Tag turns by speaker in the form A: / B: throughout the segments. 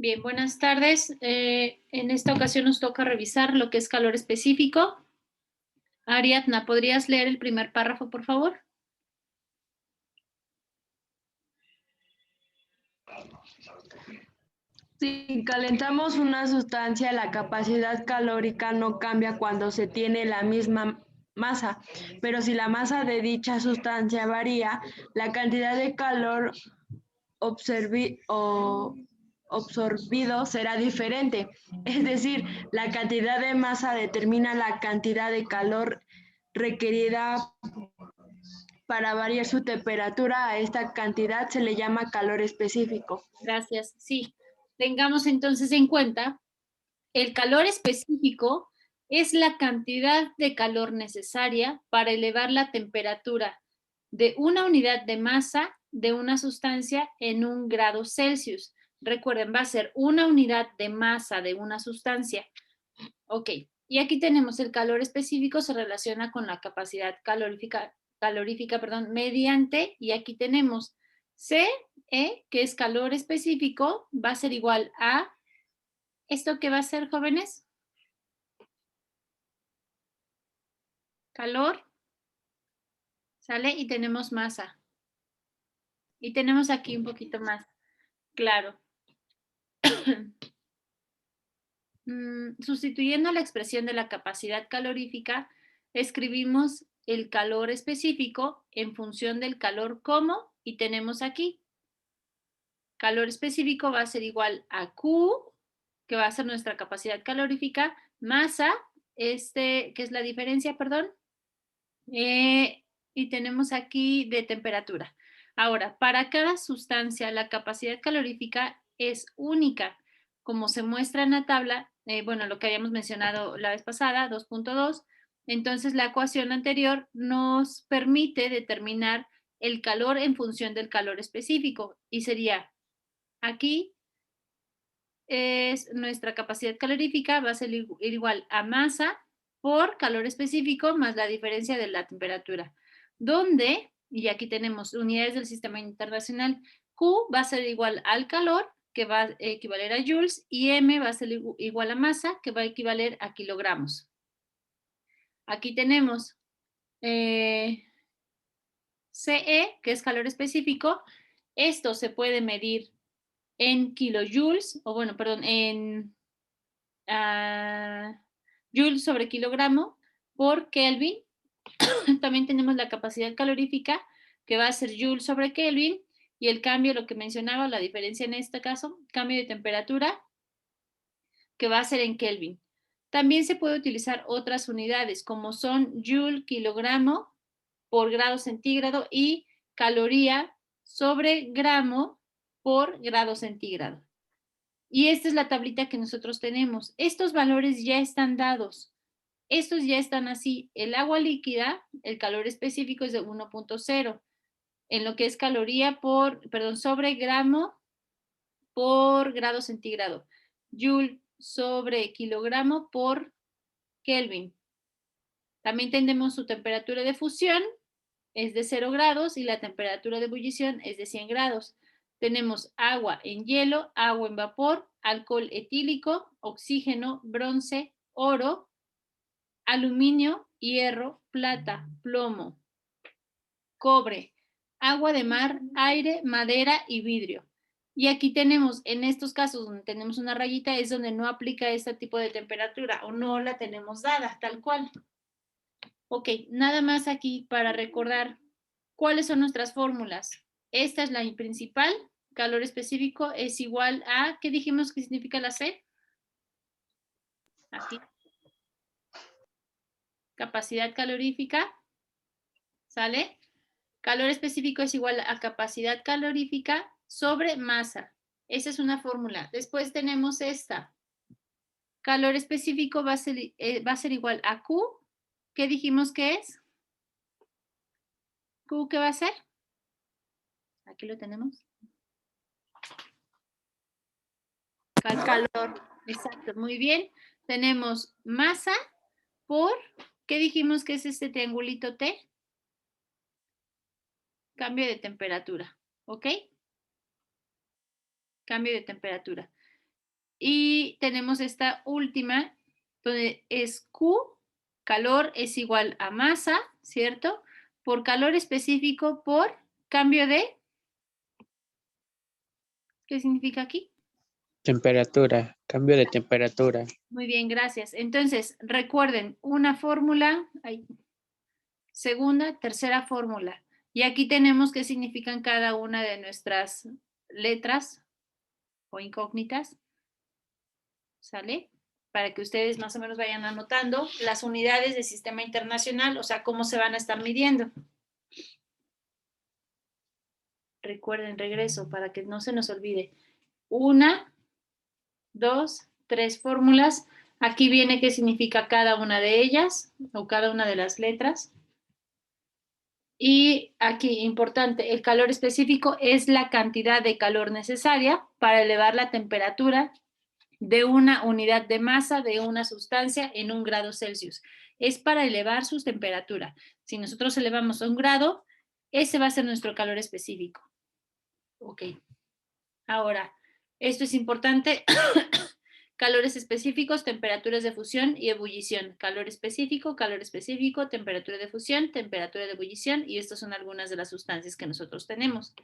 A: Bien, buenas tardes. En esta ocasión nos toca revisar lo que es calor específico. Ariadna, ¿podrías leer el primer párrafo, por favor?
B: Si calentamos una sustancia, la capacidad calórica no cambia cuando se tiene la misma masa, pero si la masa de dicha sustancia varía, la cantidad de calor absorbido será diferente. Es decir, la cantidad de masa determina la cantidad de calor requerida para variar su temperatura. A esta cantidad se le llama calor específico.
A: Gracias. Sí, tengamos entonces en cuenta, el calor específico es la cantidad de calor necesaria para elevar la temperatura de una unidad de masa de una sustancia en 1 grado Celsius. Recuerden, va a ser una unidad de masa de una sustancia. Ok, y aquí tenemos el calor específico, se relaciona con la capacidad calorífica, mediante, y aquí tenemos CE, que es calor específico, va a ser igual a, ¿esto qué va a ser, jóvenes? Calor, ¿sale? Y tenemos masa. Y tenemos aquí un poquito más, claro. Sustituyendo la expresión de la capacidad calorífica, escribimos el calor específico en función del calor como, y tenemos aquí, calor específico va a ser igual a Q, que va a ser nuestra capacidad calorífica, masa, que es la diferencia, perdón, y tenemos aquí de temperatura. Ahora, para cada sustancia, la capacidad calorífica es única, como se muestra en la tabla, bueno, lo que habíamos mencionado la vez pasada, 2.2. Entonces, la ecuación anterior nos permite determinar el calor en función del calor específico, y sería aquí es nuestra capacidad calorífica, va a ser igual a masa por calor específico más la diferencia de la temperatura, donde, y aquí tenemos unidades del sistema internacional, Q va a ser igual al calor, que va a equivaler a joules, y M va a ser igual a masa, que va a equivaler a kilogramos. Aquí tenemos CE, que es calor específico. Esto se puede medir en kilojoules, o bueno, perdón, en joules sobre kilogramo por Kelvin. También tenemos la capacidad calorífica, que va a ser joules sobre Kelvin, y el cambio, lo que mencionaba, la diferencia en este caso, cambio de temperatura, que va a ser en Kelvin. También se puede utilizar otras unidades, como son joule, kilogramo por grado centígrado, y caloría sobre gramo por grado centígrado. Y esta es la tablita que nosotros tenemos. Estos valores ya están dados. Estos ya están así. El agua líquida, el calor específico es de 1.0. En lo que es caloría sobre gramo por grado centígrado. Joule sobre kilogramo por Kelvin. También tenemos su temperatura de fusión, es de 0 grados, y la temperatura de ebullición es de 100 grados. Tenemos agua en hielo, agua en vapor, alcohol etílico, oxígeno, bronce, oro, aluminio, hierro, plata, plomo, cobre, agua de mar, aire, madera y vidrio. Y aquí tenemos, en estos casos donde tenemos una rayita, es donde no aplica este tipo de temperatura o no la tenemos dada, tal cual. Ok, nada más aquí para recordar cuáles son nuestras fórmulas. Esta es la principal, calor específico es igual a, ¿qué dijimos que significa la C? Aquí. Capacidad calorífica, ¿sale? Calor específico es igual a capacidad calorífica sobre masa. Esa es una fórmula. Después tenemos esta. Calor específico va a ser igual a Q. ¿Qué dijimos que es? ¿Q qué va a ser? Aquí lo tenemos. Calor. Exacto, muy bien. Tenemos masa por, ¿qué dijimos que es este triangulito T? Cambio de temperatura, ¿ok? Cambio de temperatura. Y tenemos esta última, donde es Q, calor es igual a masa, ¿cierto? Por calor específico por cambio de, ¿qué significa aquí?
C: Temperatura, cambio de temperatura.
A: Muy bien, gracias. Entonces, recuerden, una fórmula, segunda, tercera fórmula. Y aquí tenemos qué significan cada una de nuestras letras o incógnitas. ¿Sale? Para que ustedes más o menos vayan anotando las unidades del sistema internacional, o sea, cómo se van a estar midiendo. Recuerden, regreso, para que no se nos olvide. 1, 2, 3 fórmulas. Aquí viene qué significa cada una de ellas o cada una de las letras. Y aquí, importante, el calor específico es la cantidad de calor necesaria para elevar la temperatura de una unidad de masa de una sustancia en 1 grado Celsius. Es para elevar su temperatura. Si nosotros elevamos a 1 grado, ese va a ser nuestro calor específico. Ok. Ahora, esto es importante. Calores específicos, temperaturas de fusión y ebullición. Calor específico, temperatura de fusión, temperatura de ebullición, y estas son algunas de las sustancias que nosotros tenemos.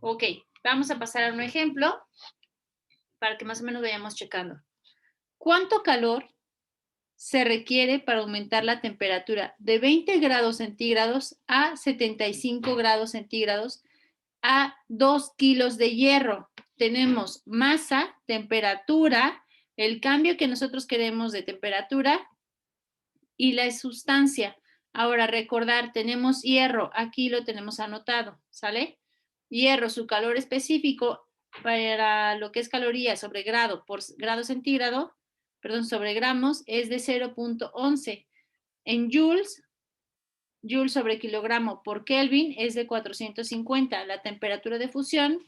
A: Ok, vamos a pasar a un ejemplo para que más o menos vayamos checando. ¿Cuánto calor se requiere para aumentar la temperatura de 20 grados centígrados a 75 grados centígrados a 2 kilos de hierro? Tenemos masa, temperatura, el cambio que nosotros queremos de temperatura y la sustancia. Ahora, recordar, tenemos hierro, aquí lo tenemos anotado, ¿sale? Hierro, su calor específico para lo que es calorías sobre grado por grado centígrado, perdón, sobre gramos, es de 0.11. En joules, joule sobre kilogramo por Kelvin es de 450. La temperatura de fusión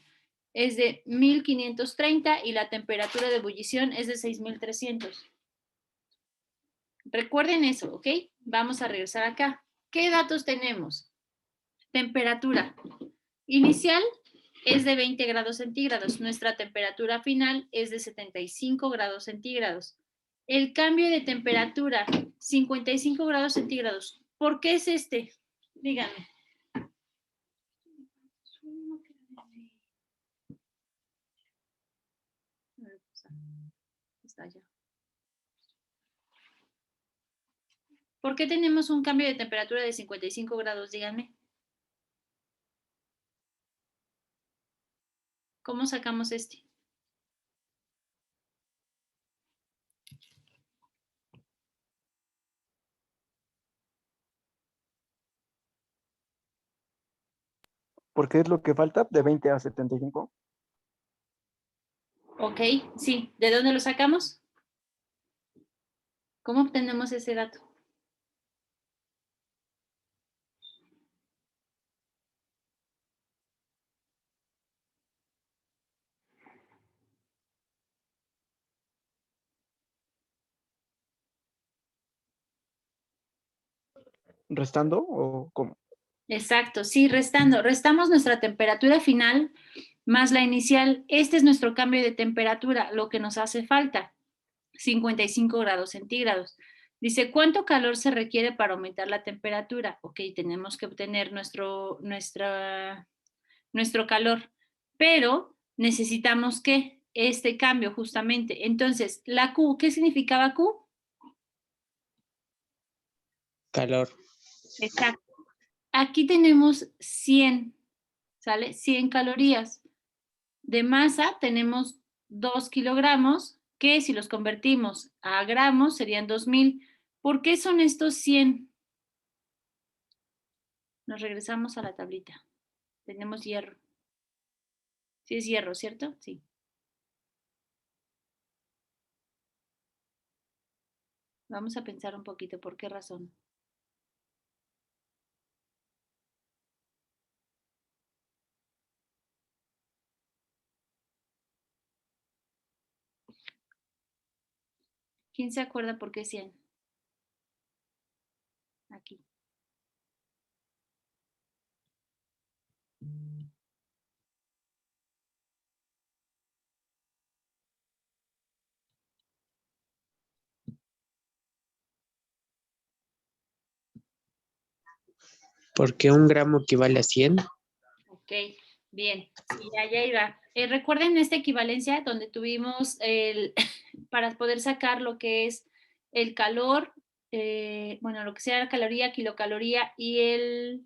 A: es de 1530 y la temperatura de ebullición es de 6300. Recuerden eso, ¿ok? Vamos a regresar acá. ¿Qué datos tenemos? Temperatura inicial es de 20 grados centígrados. Nuestra temperatura final es de 75 grados centígrados. El cambio de temperatura, 55 grados centígrados. ¿Por qué es este? Díganme. Está allá. ¿Por qué tenemos un cambio de temperatura de 55 grados? Díganme. ¿Cómo sacamos este?
D: ¿Por qué es lo que falta de 20 a 75?
A: Ok, sí. ¿De dónde lo sacamos? ¿Cómo obtenemos ese dato?
D: ¿Restando o cómo?
A: Exacto, sí, restando. Restamos nuestra temperatura final más la inicial. Este es nuestro cambio de temperatura, lo que nos hace falta, 55 grados centígrados. Dice, ¿cuánto calor se requiere para aumentar la temperatura? Ok, tenemos que obtener nuestro calor, pero necesitamos que este cambio justamente. Entonces, la Q, ¿qué significaba Q?
C: Calor.
A: Exacto. Aquí tenemos 100, ¿sale? 100 calorías. De masa tenemos 2 kilogramos, que si los convertimos a gramos serían 2000. ¿Por qué son estos 100? Nos regresamos a la tablita. Tenemos hierro. Sí es hierro, ¿cierto? Sí. Vamos a pensar un poquito por qué razón. ¿Quién se acuerda por qué 100? Aquí.
C: Porque 1 gramo equivale a 100.
A: Ok, bien. Sí, ya iba. Recuerden esta equivalencia donde tuvimos para poder sacar lo que es el calor, bueno, lo que sea la caloría, kilocaloría y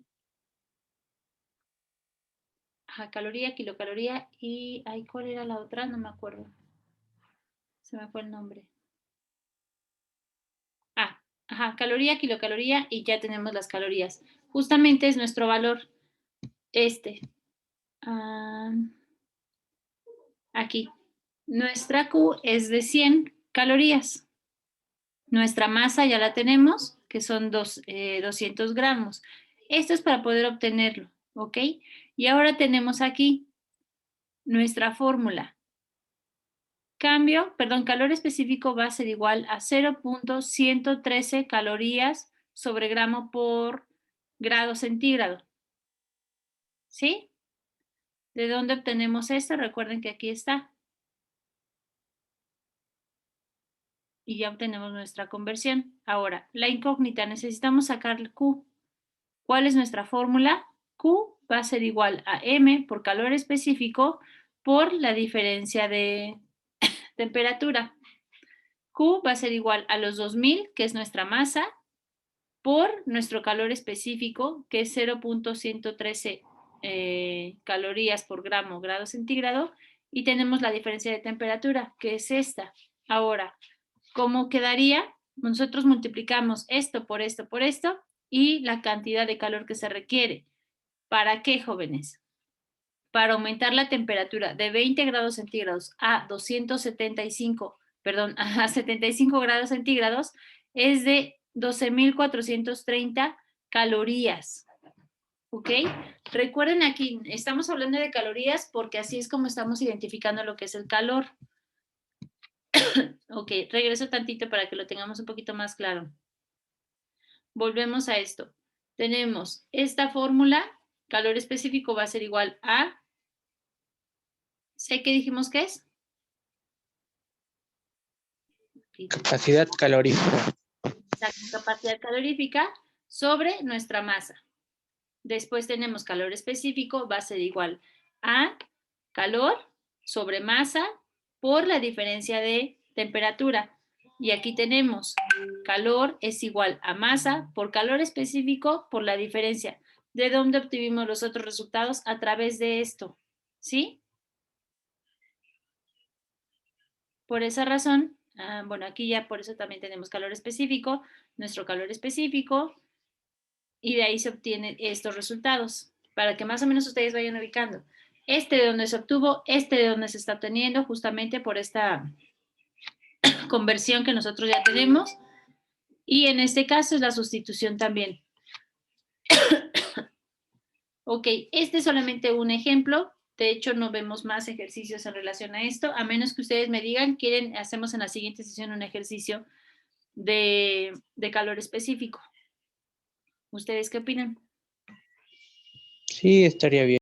A: caloría, kilocaloría y, ay, ¿cuál era la otra? No me acuerdo. Se me fue el nombre. Caloría, kilocaloría y ya tenemos las calorías. Justamente es nuestro valor aquí. Nuestra Q es de 100 calorías. Nuestra masa ya la tenemos, que son 200 gramos. Esto es para poder obtenerlo, ¿ok? Y ahora tenemos aquí nuestra fórmula. Calor específico va a ser igual a 0.113 calorías sobre gramo por grado centígrado. ¿Sí? ¿De dónde obtenemos esto? Recuerden que aquí está. Y ya obtenemos nuestra conversión. Ahora, la incógnita, necesitamos sacar el Q. ¿Cuál es nuestra fórmula? Q va a ser igual a M por calor específico por la diferencia de temperatura. Q va a ser igual a los 2000, que es nuestra masa, por nuestro calor específico, que es 0.113 calorías por grado centígrado, y tenemos la diferencia de temperatura, que es esta. Ahora, ¿cómo quedaría? Nosotros multiplicamos esto, por esto, y la cantidad de calor que se requiere. ¿Para qué, jóvenes? Para aumentar la temperatura de 20 grados centígrados a 275, perdón, a 75 grados centígrados, es de 12.430 calorías. ¿Ok? Recuerden aquí, estamos hablando de calorías porque así es como estamos identificando lo que es el calor. Ok, regreso tantito para que lo tengamos un poquito más claro. Volvemos a esto. Tenemos esta fórmula, calor específico va a ser igual a, ¿sé qué dijimos que es?
C: Capacidad calorífica.
A: Exacto, capacidad calorífica sobre nuestra masa. Después tenemos calor específico, va a ser igual a calor sobre masa por la diferencia de temperatura. Y aquí tenemos calor es igual a masa por calor específico por la diferencia. ¿De dónde obtuvimos los otros resultados? A través de esto, ¿sí? Por esa razón, bueno, aquí ya por eso también tenemos calor específico, nuestro calor específico, y de ahí se obtienen estos resultados, para que más o menos ustedes vayan ubicando. Este de donde se obtuvo, este de donde se está obteniendo, justamente por esta conversión que nosotros ya tenemos, y en este caso es la sustitución también. Ok, este es solamente un ejemplo. De hecho, no vemos más ejercicios en relación a esto, a menos que ustedes me digan, quieren, hacemos en la siguiente sesión un ejercicio de calor específico. ¿Ustedes qué opinan?
C: Sí, estaría bien.